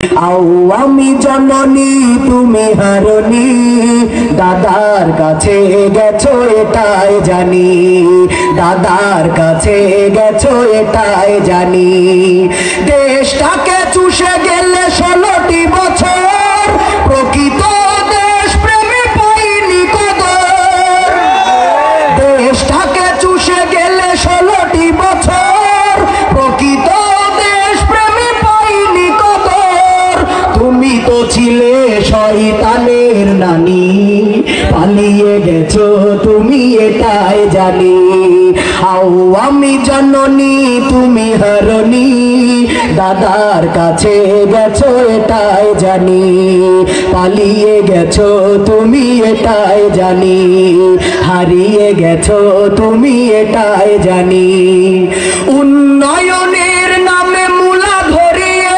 আমি জননী তুমি হারনি, দাদার কাছে গেছো এটাই জানি, দাদার কাছে গেছো এটাই জানি। দেশটাকে চুষে গেলে 16টি বছর, প্রকৃত দেশ প্রেমে পাইনি কদর। দেশটাকে চুষে গেলে 16টি বছর, প্রকৃত দেশ প্রেমে পাইনি কদর। তুমি তো ছিলে শয়তানের নানি, পালিয়ে গেছো তুমি এটাই জানি। আমি জননী তুমি হারনি, দাদার কাছে গেছো এটাই জানি, পালিয়ে গেছো তুমি এটাই জানি, হারিয়ে গেছো তুমি এটাই জানি। উন্নয়নের নামে মূলা ধরিয়ে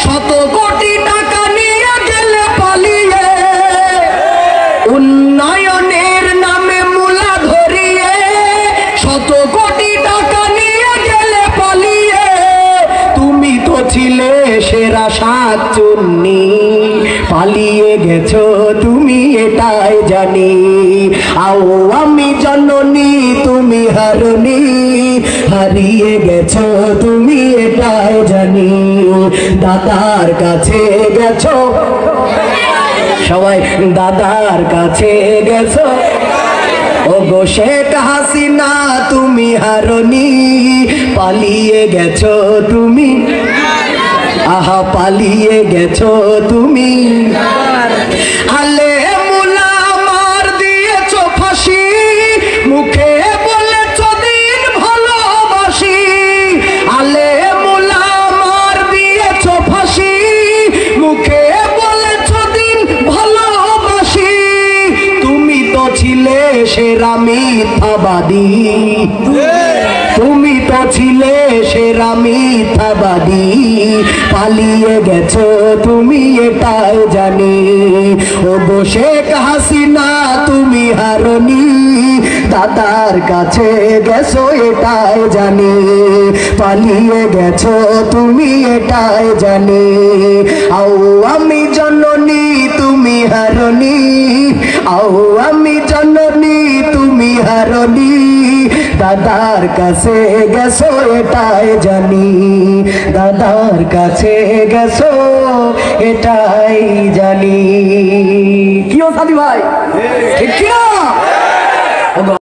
শত কোটি টাকা নিয়ে গেলে পালিয়ে। উন্নয়নের নামে মূলা ধরিয়ে শত কোটি টাকা নিয়ে গেলে পালিয়ে। তুমি তো ছিলে সেরা শাকচুন্নি, পালিয়ে গেছো তুমি এটাই জানি। আমি জননী তুমি হারনি, হারিয়ে গেছো তুমি এটাই জানি, দাদার কাছে গেছো সবাই, দাদার কাছে গেছো। ও গো শেখ হাসিনা তুমি হারনি, পালিয়ে গেছো তুমি, আহা পালিয়ে গেছো তুমি। আলে মুলা মার দিয়েছো ফাঁসি, মুখে বলেছো দিন ভালোবাসি। আলে মুলা মার দিয়েছো ফাঁসি, মুখে বলেছো দিন ভালোবাসি। তুমি তো ছিলে সেরা মিথ্যাবাদী, তুমি তো ছিলে সেরা মিথ্যাবাদী, পালিয়ে গেছো তুমি এটাই জানি। ও গো শেখ হাসিনা তুমি হারনি, দাদার কাছে গেছো এটাই জানি, পালিয়ে গেছো তুমি এটাই জানি। আমি জননী তুমি হারনি, আমি জননী তুমি হারনি, দাদার কাছে গেছো এটাই জানি, দাদার কাছে গেছো এটাই জানি। কি ও সাদি ভাই, ঠিক কি না?